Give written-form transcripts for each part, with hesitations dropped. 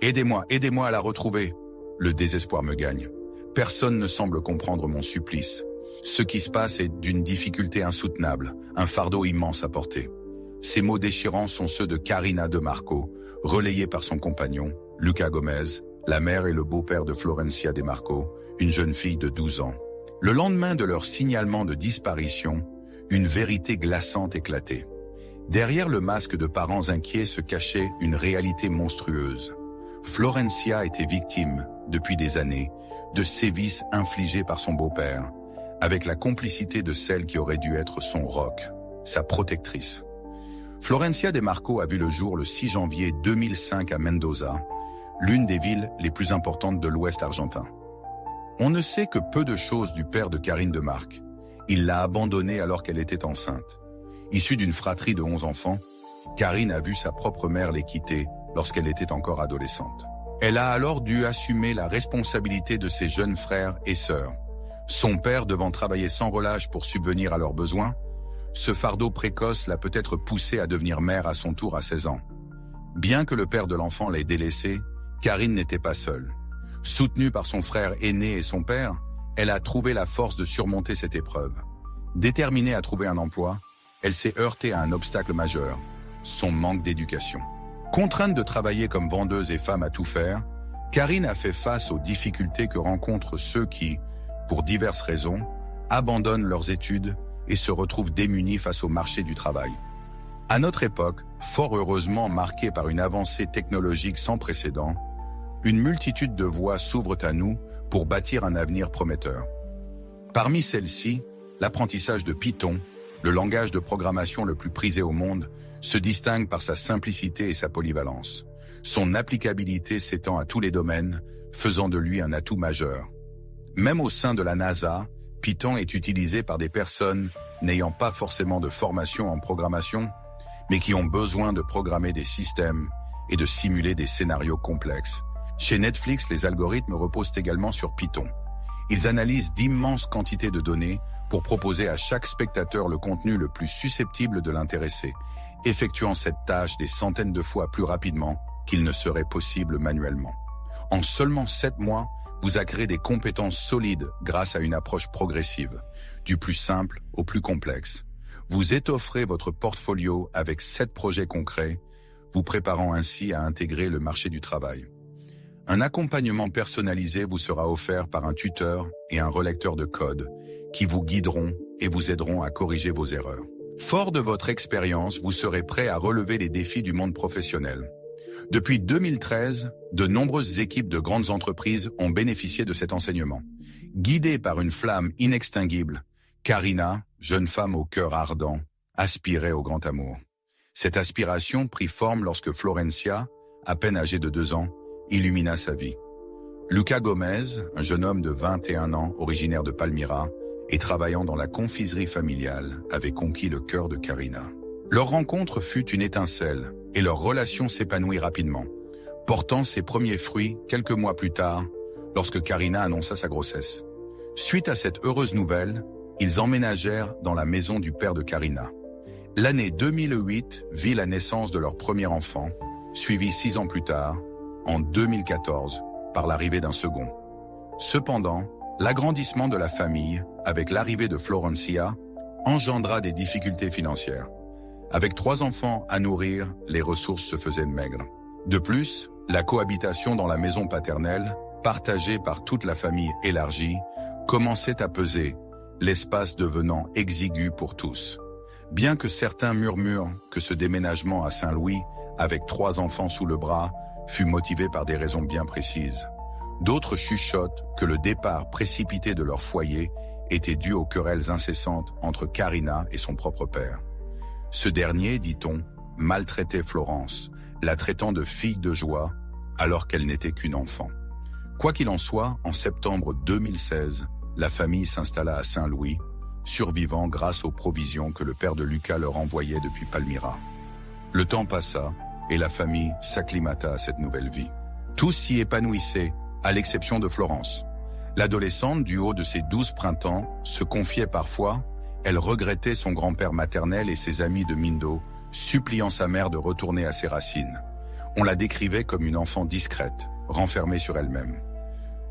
Aidez-moi à la retrouver. Le désespoir me gagne. Personne ne semble comprendre mon supplice. Ce qui se passe est d'une difficulté insoutenable, un fardeau immense à porter. Ces mots déchirants sont ceux de Karina De Marco, relayés par son compagnon, Luca Gomez, la mère et le beau-père de Florencia De Marco, une jeune fille de 12 ans. Le lendemain de leur signalement de disparition, une vérité glaçante éclatait. Derrière le masque de parents inquiets se cachait une réalité monstrueuse. Florencia était victime, depuis des années, de sévices infligés par son beau-père, avec la complicité de celle qui aurait dû être son roc, sa protectrice. Florencia De Marco a vu le jour le 6 janvier 2005 à Mendoza, l'une des villes les plus importantes de l'Ouest argentin. On ne sait que peu de choses du père de Karine De Marque. Il l'a abandonnée alors qu'elle était enceinte. Issue d'une fratrie de 11 enfants, Karine a vu sa propre mère les quitter lorsqu'elle était encore adolescente. Elle a alors dû assumer la responsabilité de ses jeunes frères et sœurs. Son père devant travailler sans relâche pour subvenir à leurs besoins, ce fardeau précoce l'a peut-être poussée à devenir mère à son tour à 16 ans. Bien que le père de l'enfant l'ait délaissée, Karine n'était pas seule. Soutenue par son frère aîné et son père, elle a trouvé la force de surmonter cette épreuve. Déterminée à trouver un emploi, elle s'est heurtée à un obstacle majeur, son manque d'éducation. Contrainte de travailler comme vendeuse et femme à tout faire, Karine a fait face aux difficultés que rencontrent ceux qui, pour diverses raisons, abandonnent leurs études et se retrouvent démunis face au marché du travail. À notre époque, fort heureusement marquée par une avancée technologique sans précédent, une multitude de voies s'ouvrent à nous pour bâtir un avenir prometteur. Parmi celles-ci, l'apprentissage de Python, le langage de programmation le plus prisé au monde, se distingue par sa simplicité et sa polyvalence. Son applicabilité s'étend à tous les domaines, faisant de lui un atout majeur. Même au sein de la NASA, Python est utilisé par des personnes n'ayant pas forcément de formation en programmation, mais qui ont besoin de programmer des systèmes et de simuler des scénarios complexes. Chez Netflix, les algorithmes reposent également sur Python. Ils analysent d'immenses quantités de données pour proposer à chaque spectateur le contenu le plus susceptible de l'intéresser, effectuant cette tâche des centaines de fois plus rapidement qu'il ne serait possible manuellement. En seulement 7 mois, vous acquérez des compétences solides grâce à une approche progressive, du plus simple au plus complexe. Vous étofferez votre portfolio avec 7 projets concrets, vous préparant ainsi à intégrer le marché du travail. Un accompagnement personnalisé vous sera offert par un tuteur et un relecteur de code qui vous guideront et vous aideront à corriger vos erreurs. Fort de votre expérience, vous serez prêt à relever les défis du monde professionnel. Depuis 2013, de nombreuses équipes de grandes entreprises ont bénéficié de cet enseignement. Guidée par une flamme inextinguible, Karina, jeune femme au cœur ardent, aspirait au grand amour. Cette aspiration prit forme lorsque Florencia, à peine âgée de 2 ans, illumina sa vie. Luca Gomez, un jeune homme de 21 ans, originaire de Palmyra, et travaillant dans la confiserie familiale, avait conquis le cœur de Karina. Leur rencontre fut une étincelle, et leur relation s'épanouit rapidement, portant ses premiers fruits quelques mois plus tard, lorsque Karina annonça sa grossesse. Suite à cette heureuse nouvelle, ils emménagèrent dans la maison du père de Karina. L'année 2008 vit la naissance de leur premier enfant, suivi 6 ans plus tard, en 2014, par l'arrivée d'un second. Cependant, l'agrandissement de la famille, avec l'arrivée de Florencia, engendra des difficultés financières. Avec 3 enfants à nourrir, les ressources se faisaient maigres. De plus, la cohabitation dans la maison paternelle, partagée par toute la famille élargie, commençait à peser, l'espace devenant exigu pour tous. Bien que certains murmurent que ce déménagement à Saint-Louis, avec 3 enfants sous le bras, fut motivé par des raisons bien précises, d'autres chuchotent que le départ précipité de leur foyer était dû aux querelles incessantes entre Karina et son propre père. Ce dernier, dit-on, maltraitait Florence, la traitant de fille de joie, alors qu'elle n'était qu'une enfant. Quoi qu'il en soit, en septembre 2016, la famille s'installa à Saint-Louis, survivant grâce aux provisions que le père de Luca leur envoyait depuis Palmyra. Le temps passa, et la famille s'acclimata à cette nouvelle vie. Tous s'y épanouissaient, à l'exception de Florence. L'adolescente, du haut de ses 12 printemps, se confiait parfois. Elle regrettait son grand-père maternel et ses amis de Mindo, suppliant sa mère de retourner à ses racines. On la décrivait comme une enfant discrète, renfermée sur elle-même.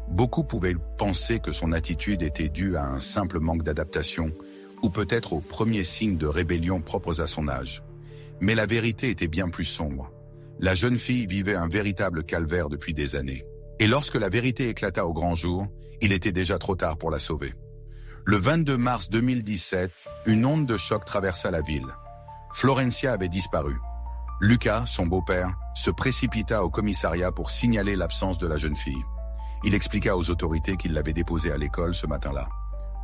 Beaucoup pouvaient penser que son attitude était due à un simple manque d'adaptation ou peut-être aux premiers signes de rébellion propres à son âge. Mais la vérité était bien plus sombre. La jeune fille vivait un véritable calvaire depuis des années. Et lorsque la vérité éclata au grand jour, il était déjà trop tard pour la sauver. Le 22 mars 2017, une onde de choc traversa la ville. Florencia avait disparu. Lucas, son beau-père, se précipita au commissariat pour signaler l'absence de la jeune fille. Il expliqua aux autorités qu'il l'avait déposée à l'école ce matin-là.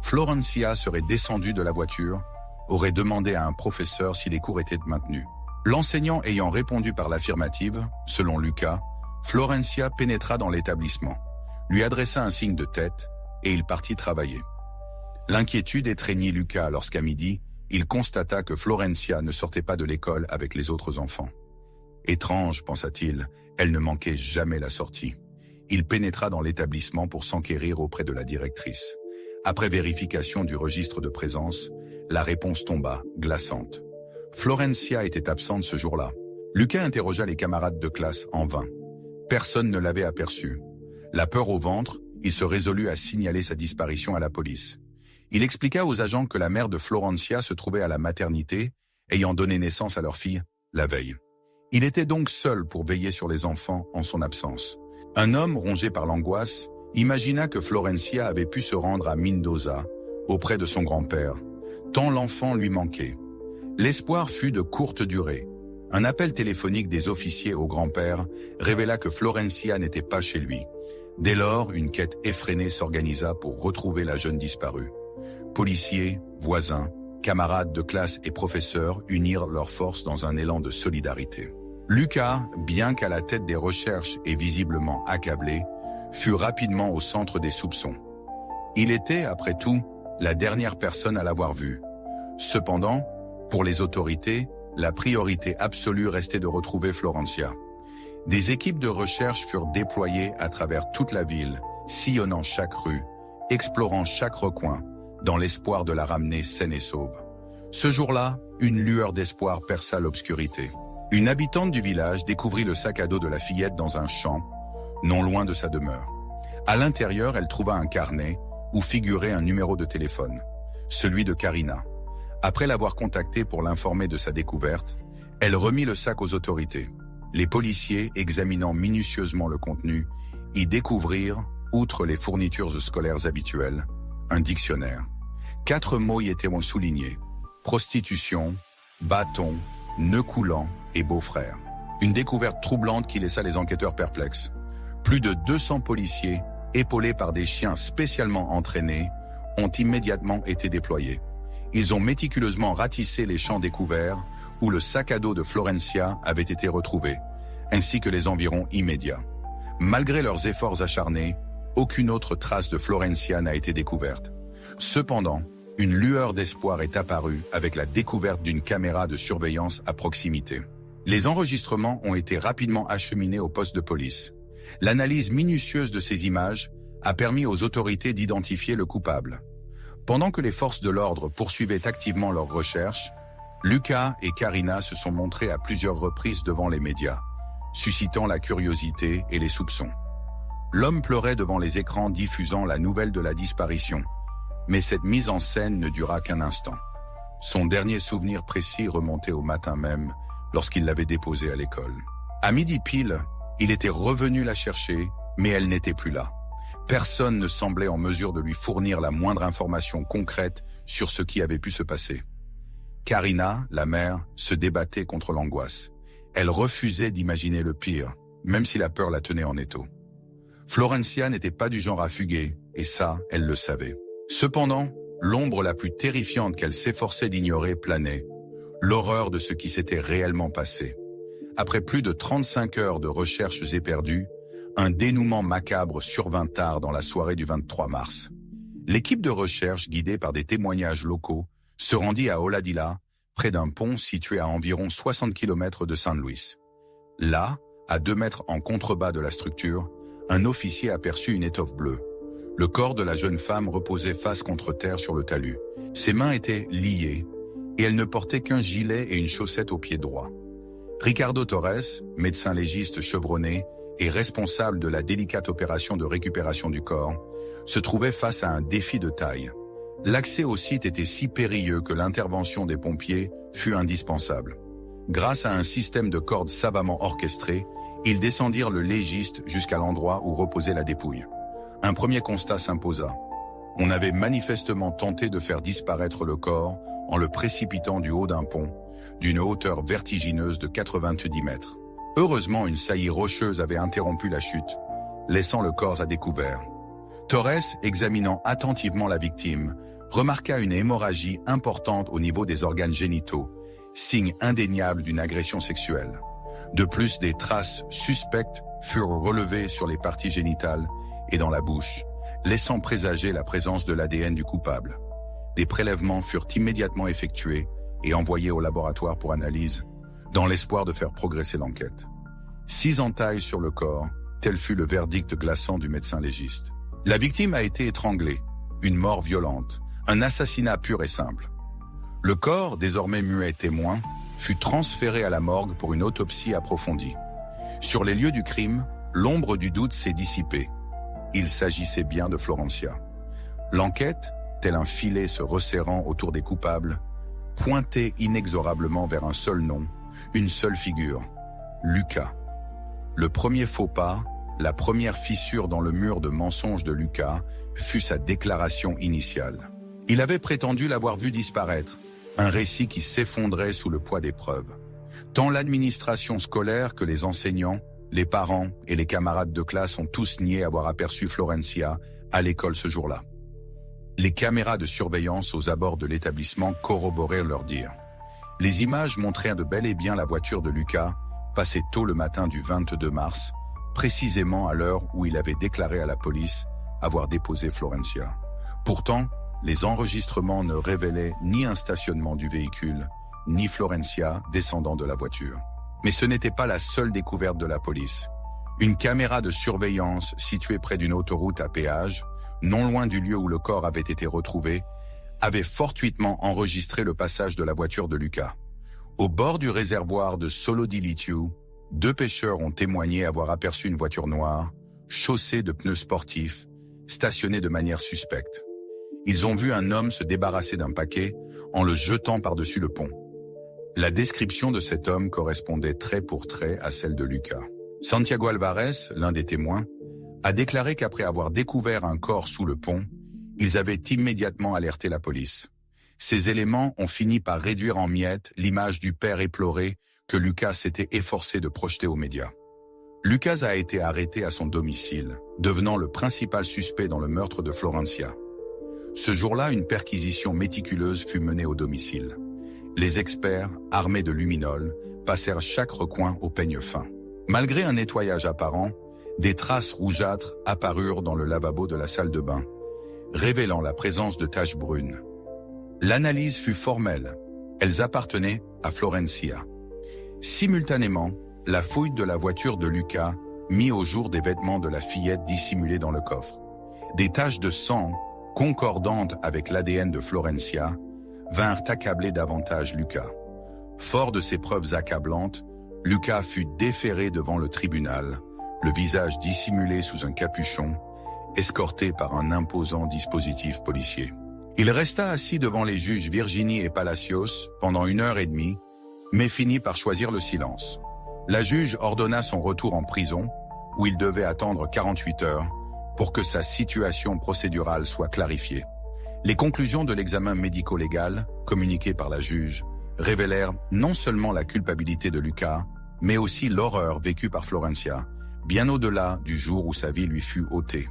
Florencia serait descendue de la voiture, aurait demandé à un professeur si les cours étaient maintenus. L'enseignant ayant répondu par l'affirmative, selon Lucas, Florencia pénétra dans l'établissement, lui adressa un signe de tête et il partit travailler. L'inquiétude étreignit Lucas lorsqu'à midi, il constata que Florencia ne sortait pas de l'école avec les autres enfants. Étrange, pensa-t-il, elle ne manquait jamais la sortie. Il pénétra dans l'établissement pour s'enquérir auprès de la directrice. Après vérification du registre de présence, la réponse tomba, glaçante. Florencia était absente ce jour-là. Lucas interrogea les camarades de classe en vain. Personne ne l'avait aperçu. La peur au ventre, il se résolut à signaler sa disparition à la police. Il expliqua aux agents que la mère de Florencia se trouvait à la maternité, ayant donné naissance à leur fille la veille. Il était donc seul pour veiller sur les enfants en son absence. Un homme rongé par l'angoisse imagina que Florencia avait pu se rendre à Mendoza, auprès de son grand-père, tant l'enfant lui manquait. L'espoir fut de courte durée. Un appel téléphonique des officiers au grand-père révéla que Florencia n'était pas chez lui. Dès lors, une quête effrénée s'organisa pour retrouver la jeune disparue. Policiers, voisins, camarades de classe et professeurs unirent leurs forces dans un élan de solidarité. Lucas, bien qu'à la tête des recherches et visiblement accablé, fut rapidement au centre des soupçons. Il était, après tout, la dernière personne à l'avoir vue. Cependant, pour les autorités, la priorité absolue restait de retrouver Florencia. Des équipes de recherche furent déployées à travers toute la ville, sillonnant chaque rue, explorant chaque recoin, dans l'espoir de la ramener saine et sauve. Ce jour-là, une lueur d'espoir perça l'obscurité. Une habitante du village découvrit le sac à dos de la fillette dans un champ, non loin de sa demeure. À l'intérieur, elle trouva un carnet où figurait un numéro de téléphone, celui de Karina. Après l'avoir contactée pour l'informer de sa découverte, elle remit le sac aux autorités. Les policiers, examinant minutieusement le contenu, y découvrirent, outre les fournitures scolaires habituelles, un dictionnaire. 4 mots y étaient soulignés: prostitution, bâton, nœud coulant et beau-frère. Une découverte troublante qui laissa les enquêteurs perplexes. Plus de 200 policiers, épaulés par des chiens spécialement entraînés, ont immédiatement été déployés. Ils ont méticuleusement ratissé les champs découverts où le sac à dos de Florencia avait été retrouvé, ainsi que les environs immédiats. Malgré leurs efforts acharnés, aucune autre trace de Florencia n'a été découverte. Cependant, une lueur d'espoir est apparue avec la découverte d'une caméra de surveillance à proximité. Les enregistrements ont été rapidement acheminés au poste de police. L'analyse minutieuse de ces images a permis aux autorités d'identifier le coupable. Pendant que les forces de l'ordre poursuivaient activement leurs recherches, Lucas et Karina se sont montrés à plusieurs reprises devant les médias, suscitant la curiosité et les soupçons. L'homme pleurait devant les écrans diffusant la nouvelle de la disparition, mais cette mise en scène ne dura qu'un instant. Son dernier souvenir précis remontait au matin même, lorsqu'il l'avait déposée à l'école. À midi pile, il était revenu la chercher, mais elle n'était plus là. Personne ne semblait en mesure de lui fournir la moindre information concrète sur ce qui avait pu se passer. Karina, la mère, se débattait contre l'angoisse. Elle refusait d'imaginer le pire, même si la peur la tenait en étau. Florencia n'était pas du genre à fuguer, et ça, elle le savait. Cependant, l'ombre la plus terrifiante qu'elle s'efforçait d'ignorer planait, l'horreur de ce qui s'était réellement passé. Après plus de 35 heures de recherches éperdues, un dénouement macabre survint tard dans la soirée du 23 mars. L'équipe de recherche, guidée par des témoignages locaux, se rendit à Oladilla, près d'un pont situé à environ 60 km de San Luis. Là, à 2 mètres en contrebas de la structure, un officier aperçut une étoffe bleue. Le corps de la jeune femme reposait face contre terre sur le talus. Ses mains étaient liées, et elle ne portait qu'un gilet et une chaussette au pied droit. Ricardo Torres, médecin légiste chevronné et responsable de la délicate opération de récupération du corps, se trouvait face à un défi de taille. L'accès au site était si périlleux que l'intervention des pompiers fut indispensable. Grâce à un système de cordes savamment orchestré, ils descendirent le légiste jusqu'à l'endroit où reposait la dépouille. Un premier constat s'imposa. On avait manifestement tenté de faire disparaître le corps en le précipitant du haut d'un pont, d'une hauteur vertigineuse de 90 mètres. Heureusement, une saillie rocheuse avait interrompu la chute, laissant le corps à découvert. Torres, examinant attentivement la victime, remarqua une hémorragie importante au niveau des organes génitaux, signe indéniable d'une agression sexuelle. De plus, des traces suspectes furent relevées sur les parties génitales et dans la bouche, laissant présager la présence de l'ADN du coupable. Des prélèvements furent immédiatement effectués et envoyés au laboratoire pour analyse, dans l'espoir de faire progresser l'enquête. 6 entailles sur le corps, tel fut le verdict glaçant du médecin légiste. La victime a été étranglée, une mort violente, un assassinat pur et simple. Le corps, désormais muet témoin, fut transféré à la morgue pour une autopsie approfondie. Sur les lieux du crime, l'ombre du doute s'est dissipée. Il s'agissait bien de Florencia. L'enquête, tel un filet se resserrant autour des coupables, pointait inexorablement vers un seul nom, une seule figure, Lucas. Le premier faux pas, la première fissure dans le mur de mensonges de Lucas, fut sa déclaration initiale. Il avait prétendu l'avoir vu disparaître, un récit qui s'effondrait sous le poids des preuves. Tant l'administration scolaire que les enseignants, les parents et les camarades de classe ont tous nié avoir aperçu Florencia à l'école ce jour-là. Les caméras de surveillance aux abords de l'établissement corroboraient leur dire. Les images montraient de bel et bien la voiture de Lucas, passée tôt le matin du 22 mars, précisément à l'heure où il avait déclaré à la police avoir déposé Florencia. Pourtant, les enregistrements ne révélaient ni un stationnement du véhicule, ni Florencia descendant de la voiture. Mais ce n'était pas la seule découverte de la police. Une caméra de surveillance située près d'une autoroute à péage, non loin du lieu où le corps avait été retrouvé, avait fortuitement enregistré le passage de la voiture de Lucas. Au bord du réservoir de Solo di Litiu, 2 pêcheurs ont témoigné avoir aperçu une voiture noire, chaussée de pneus sportifs, stationnée de manière suspecte. Ils ont vu un homme se débarrasser d'un paquet en le jetant par-dessus le pont. La description de cet homme correspondait trait pour trait à celle de Lucas. Santiago Alvarez, l'un des témoins, a déclaré qu'après avoir découvert un corps sous le pont, ils avaient immédiatement alerté la police. Ces éléments ont fini par réduire en miettes l'image du père éploré que Lucas s'était efforcé de projeter aux médias. Lucas a été arrêté à son domicile, devenant le principal suspect dans le meurtre de Florencia. Ce jour-là, une perquisition méticuleuse fut menée au domicile. Les experts, armés de luminol, passèrent chaque recoin au peigne fin. Malgré un nettoyage apparent, des traces rougeâtres apparurent dans le lavabo de la salle de bain, révélant la présence de taches brunes. L'analyse fut formelle. Elles appartenaient à Florencia. Simultanément, la fouille de la voiture de Lucas mit au jour des vêtements de la fillette dissimulés dans le coffre. Des taches de sang, concordantes avec l'ADN de Florencia, vinrent accabler davantage Lucas. Fort de ces preuves accablantes, Lucas fut déféré devant le tribunal, le visage dissimulé sous un capuchon, escorté par un imposant dispositif policier. Il resta assis devant les juges Virginie et Palacios pendant 1h30, mais finit par choisir le silence. La juge ordonna son retour en prison, où il devait attendre 48 heures pour que sa situation procédurale soit clarifiée. Les conclusions de l'examen médico-légal, communiquées par la juge, révélèrent non seulement la culpabilité de Lucas, mais aussi l'horreur vécue par Florencia, bien au-delà du jour où sa vie lui fut ôtée.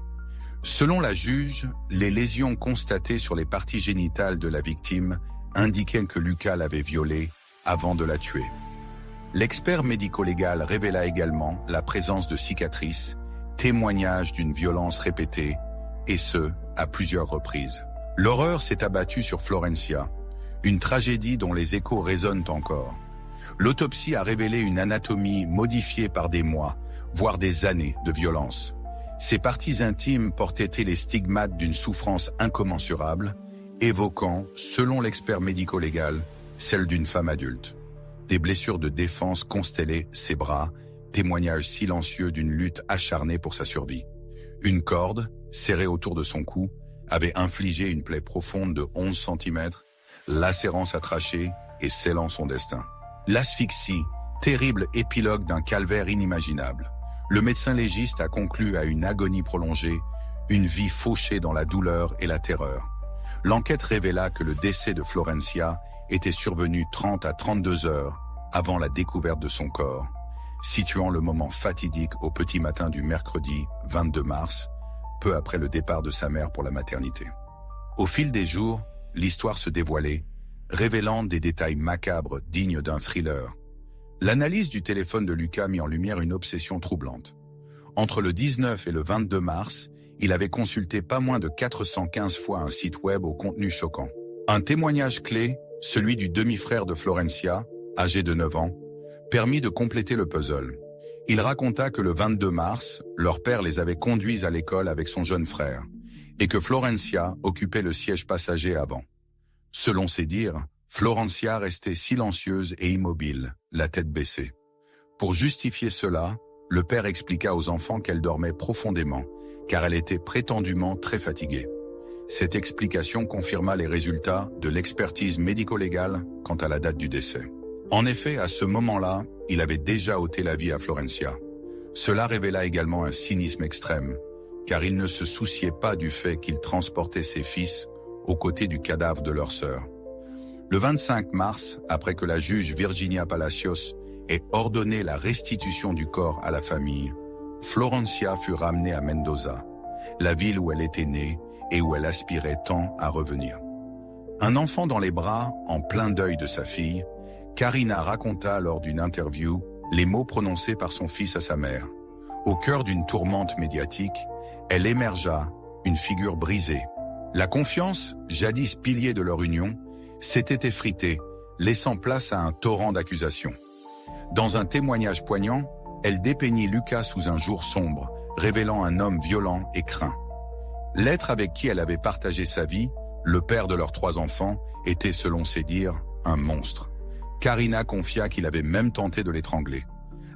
Selon la juge, les lésions constatées sur les parties génitales de la victime indiquaient que Lucas l'avait violée avant de la tuer. L'expert médico-légal révéla également la présence de cicatrices, témoignage d'une violence répétée, et ce, à plusieurs reprises. L'horreur s'est abattue sur Florencia, une tragédie dont les échos résonnent encore. L'autopsie a révélé une anatomie modifiée par des mois, voire des années de violence. Ses parties intimes portaient les stigmates d'une souffrance incommensurable, évoquant, selon l'expert médico-légal, celle d'une femme adulte. Des blessures de défense constellaient ses bras, témoignage silencieux d'une lutte acharnée pour sa survie. Une corde, serrée autour de son cou, avait infligé une plaie profonde de 11 cm, lacérant sa trachée et scellant son destin. L'asphyxie, terrible épilogue d'un calvaire inimaginable. Le médecin légiste a conclu à une agonie prolongée, une vie fauchée dans la douleur et la terreur. L'enquête révéla que le décès de Florencia était survenu 30 à 32 heures avant la découverte de son corps, situant le moment fatidique au petit matin du mercredi 22 mars, peu après le départ de sa mère pour la maternité. Au fil des jours, l'histoire se dévoilait, révélant des détails macabres dignes d'un thriller. L'analyse du téléphone de Lucas mit en lumière une obsession troublante. Entre le 19 et le 22 mars, il avait consulté pas moins de 415 fois un site web au contenu choquant. Un témoignage clé, celui du demi-frère de Florencia, âgé de 9 ans, permit de compléter le puzzle. Il raconta que le 22 mars, leur père les avait conduits à l'école avec son jeune frère, et que Florencia occupait le siège passager avant. Selon ses dires, Florencia restait silencieuse et immobile, la tête baissée. Pour justifier cela, le père expliqua aux enfants qu'elle dormait profondément, car elle était prétendument très fatiguée. Cette explication confirma les résultats de l'expertise médico-légale quant à la date du décès. En effet, à ce moment-là, il avait déjà ôté la vie à Florencia. Cela révéla également un cynisme extrême, car il ne se souciait pas du fait qu'il transportait ses fils aux côtés du cadavre de leur sœur. Le 25 mars, après que la juge Virginia Palacios ait ordonné la restitution du corps à la famille, Florencia fut ramenée à Mendoza, la ville où elle était née et où elle aspirait tant à revenir. Un enfant dans les bras, en plein deuil de sa fille, Karina raconta lors d'une interview les mots prononcés par son fils à sa mère. Au cœur d'une tourmente médiatique, elle émergea, une figure brisée. La confiance, jadis pilier de leur union, s'était effritée, laissant place à un torrent d'accusations. Dans un témoignage poignant, elle dépeignit Lucas sous un jour sombre, révélant un homme violent et craint. L'être avec qui elle avait partagé sa vie, le père de leurs 3 enfants, était, selon ses dires, un monstre. Karina confia qu'il avait même tenté de l'étrangler.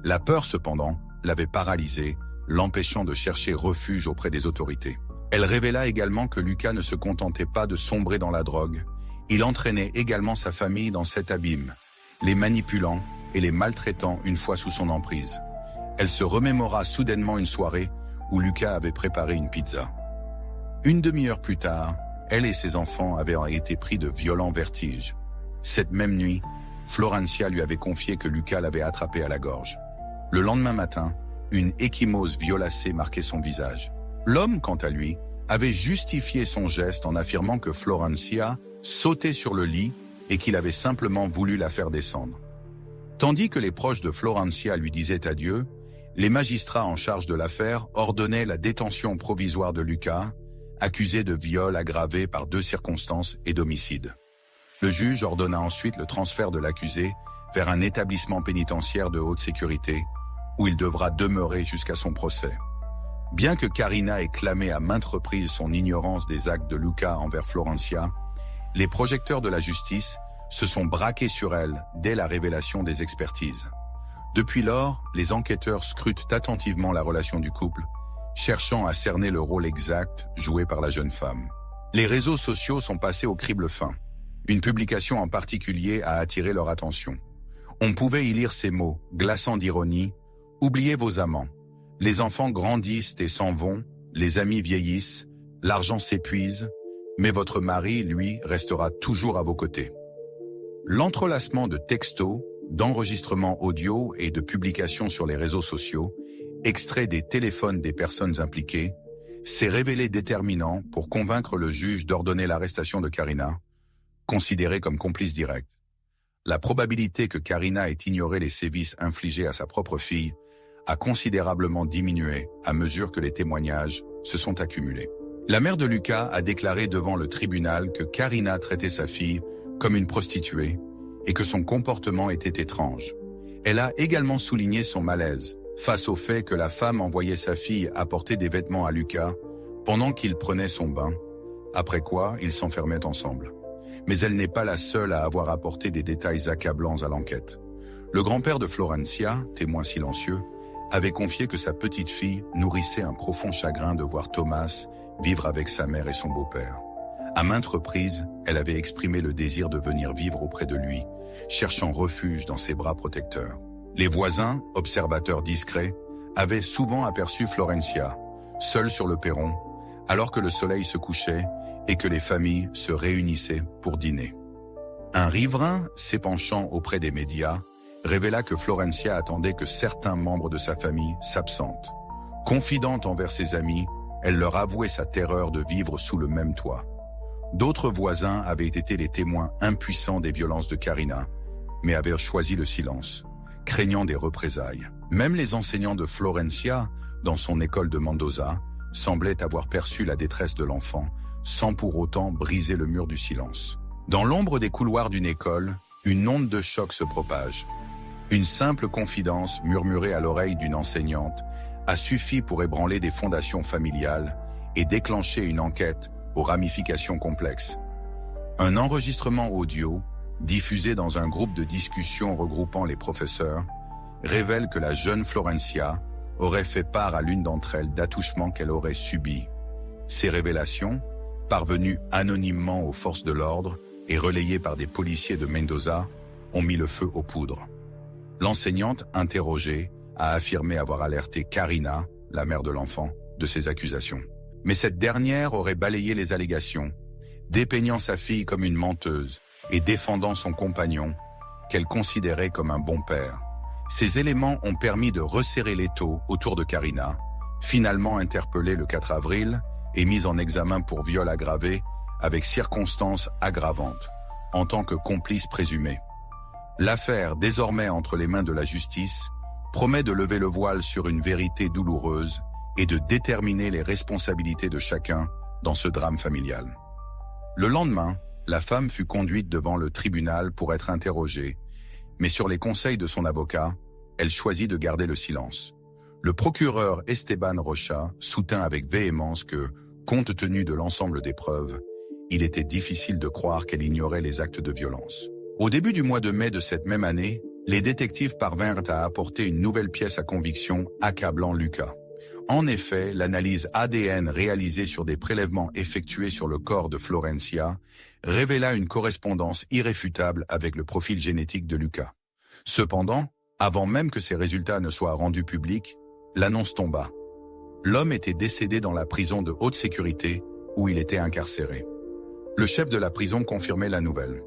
La peur, cependant, l'avait paralysée, l'empêchant de chercher refuge auprès des autorités. Elle révéla également que Lucas ne se contentait pas de sombrer dans la drogue. Il entraînait également sa famille dans cet abîme, les manipulant et les maltraitant une fois sous son emprise. Elle se remémora soudainement une soirée où Lucas avait préparé une pizza. Une demi-heure plus tard, elle et ses enfants avaient été pris de violents vertiges. Cette même nuit, Florencia lui avait confié que Lucas l'avait attrapé à la gorge. Le lendemain matin, une ecchymose violacée marquait son visage. L'homme, quant à lui, avait justifié son geste en affirmant que Florencia sautait sur le lit et qu'il avait simplement voulu la faire descendre. Tandis que les proches de Florencia lui disaient adieu, les magistrats en charge de l'affaire ordonnaient la détention provisoire de Lucas, accusé de viol aggravé par 2 circonstances et d'homicide. Le juge ordonna ensuite le transfert de l'accusé vers un établissement pénitentiaire de haute sécurité, où il devra demeurer jusqu'à son procès. Bien que Karina ait clamé à maintes reprises son ignorance des actes de Lucas envers Florencia, les projecteurs de la justice se sont braqués sur elle dès la révélation des expertises. Depuis lors, les enquêteurs scrutent attentivement la relation du couple, cherchant à cerner le rôle exact joué par la jeune femme. Les réseaux sociaux sont passés au crible fin. Une publication en particulier a attiré leur attention. On pouvait y lire ces mots, glaçants d'ironie: « Oubliez vos amants. Les enfants grandissent et s'en vont, les amis vieillissent, l'argent s'épuise, mais votre mari, lui, restera toujours à vos côtés. » L'entrelacement de textos, d'enregistrements audio et de publications sur les réseaux sociaux, extraits des téléphones des personnes impliquées, s'est révélé déterminant pour convaincre le juge d'ordonner l'arrestation de Karina, considérée comme complice directe. La probabilité que Karina ait ignoré les sévices infligés à sa propre fille a considérablement diminué à mesure que les témoignages se sont accumulés. La mère de Lucas a déclaré devant le tribunal que Karina traitait sa fille comme une prostituée et que son comportement était étrange. Elle a également souligné son malaise face au fait que la femme envoyait sa fille apporter des vêtements à Lucas pendant qu'il prenait son bain, après quoi ils s'enfermaient ensemble. Mais elle n'est pas la seule à avoir apporté des détails accablants à l'enquête. Le grand-père de Florencia, témoin silencieux, avait confié que sa petite fille nourrissait un profond chagrin de voir Thomas vivre avec sa mère et son beau-père. À maintes reprises, elle avait exprimé le désir de venir vivre auprès de lui, cherchant refuge dans ses bras protecteurs. Les voisins, observateurs discrets, avaient souvent aperçu Florencia, seule sur le perron, alors que le soleil se couchait et que les familles se réunissaient pour dîner. Un riverain, s'épanchant auprès des médias, révéla que Florencia attendait que certains membres de sa famille s'absentent. Confidente envers ses amis, elle leur avouait sa terreur de vivre sous le même toit. D'autres voisins avaient été les témoins impuissants des violences de Karina, mais avaient choisi le silence, craignant des représailles. Même les enseignants de Florencia, dans son école de Mendoza, semblaient avoir perçu la détresse de l'enfant, sans pour autant briser le mur du silence. Dans l'ombre des couloirs d'une école, une onde de choc se propage. Une simple confidence murmurée à l'oreille d'une enseignante a suffi pour ébranler des fondations familiales et déclencher une enquête aux ramifications complexes. Un enregistrement audio, diffusé dans un groupe de discussion regroupant les professeurs, révèle que la jeune Florencia aurait fait part à l'une d'entre elles d'attouchements qu'elle aurait subis. Ces révélations, parvenues anonymement aux forces de l'ordre et relayées par des policiers de Mendoza, ont mis le feu aux poudres. L'enseignante, interrogée, a affirmé avoir alerté Karina, la mère de l'enfant, de ces accusations. Mais cette dernière aurait balayé les allégations, dépeignant sa fille comme une menteuse et défendant son compagnon, qu'elle considérait comme un bon père. Ces éléments ont permis de resserrer l'étau autour de Karina, finalement interpellée le 4 avril et mise en examen pour viol aggravé avec circonstances aggravantes, en tant que complice présumée. L'affaire, désormais entre les mains de la justice, promet de lever le voile sur une vérité douloureuse et de déterminer les responsabilités de chacun dans ce drame familial. Le lendemain, la femme fut conduite devant le tribunal pour être interrogée, mais sur les conseils de son avocat, elle choisit de garder le silence. Le procureur Esteban Rocha soutint avec véhémence que, compte tenu de l'ensemble des preuves, il était difficile de croire qu'elle ignorait les actes de violence. Au début du mois de mai de cette même année, les détectives parvinrent à apporter une nouvelle pièce à conviction accablant Lucas. En effet, l'analyse ADN réalisée sur des prélèvements effectués sur le corps de Florencia révéla une correspondance irréfutable avec le profil génétique de Lucas. Cependant, avant même que ces résultats ne soient rendus publics, l'annonce tomba. L'homme était décédé dans la prison de haute sécurité où il était incarcéré. Le chef de la prison confirmait la nouvelle.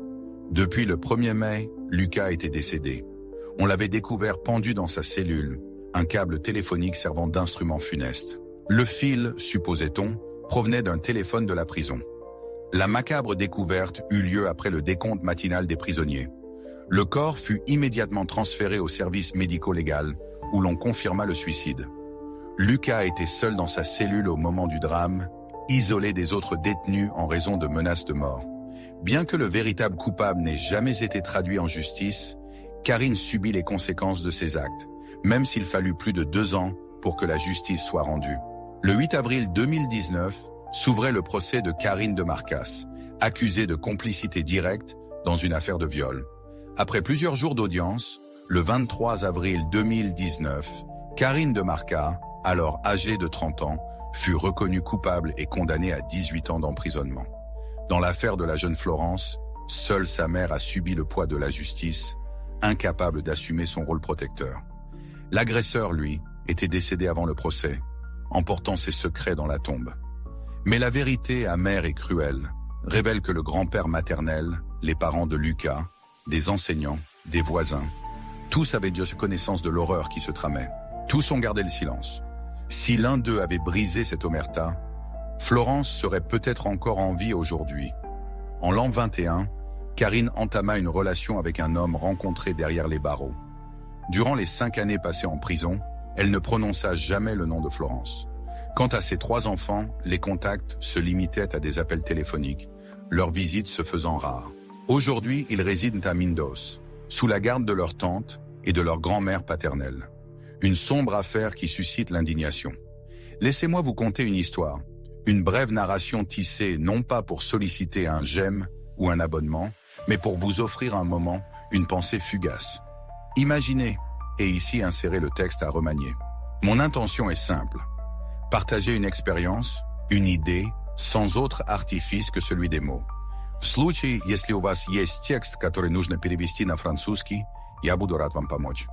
Depuis le 1er mai, Lucas était décédé. On l'avait découvert pendu dans sa cellule, un câble téléphonique servant d'instrument funeste. Le fil, supposait-on, provenait d'un téléphone de la prison. La macabre découverte eut lieu après le décompte matinal des prisonniers. Le corps fut immédiatement transféré au service médico-légal, où l'on confirma le suicide. Lucas était seul dans sa cellule au moment du drame, isolé des autres détenus en raison de menaces de mort. Bien que le véritable coupable n'ait jamais été traduit en justice, Karine subit les conséquences de ses actes, même s'il fallut plus de 2 ans pour que la justice soit rendue. Le 8 avril 2019 s'ouvrait le procès de Karine de Marcas, accusée de complicité directe dans une affaire de viol. Après plusieurs jours d'audience, le 23 avril 2019, Karine de Marcas, alors âgée de 30 ans, fut reconnue coupable et condamnée à 18 ans d'emprisonnement. Dans l'affaire de la jeune Florence, seule sa mère a subi le poids de la justice, incapable d'assumer son rôle protecteur. L'agresseur, lui, était décédé avant le procès, emportant ses secrets dans la tombe. Mais la vérité amère et cruelle révèle que le grand-père maternel, les parents de Lucas, des enseignants, des voisins, tous avaient déjà connaissance de l'horreur qui se tramait. Tous ont gardé le silence. Si l'un d'eux avait brisé cette omerta, Florence serait peut-être encore en vie aujourd'hui. En l'an 21, Karine entama une relation avec un homme rencontré derrière les barreaux. Durant les 5 années passées en prison, elle ne prononça jamais le nom de Florence. Quant à ses 3 enfants, les contacts se limitaient à des appels téléphoniques, leurs visites se faisant rares. Aujourd'hui, ils résident à Mindos, sous la garde de leur tante et de leur grand-mère paternelle. Une sombre affaire qui suscite l'indignation. Laissez-moi vous conter une histoire. Une brève narration tissée non pas pour solliciter un j'aime ou un abonnement, mais pour vous offrir un moment, une pensée fugace. Imaginez, et ici insérez le texte à remanier. Mon intention est simple. Partager une expérience, une idée, sans autre artifice que celui des mots. В случае, если у вас есть текст, который нужно перевести на французский, я буду рад вам помочь.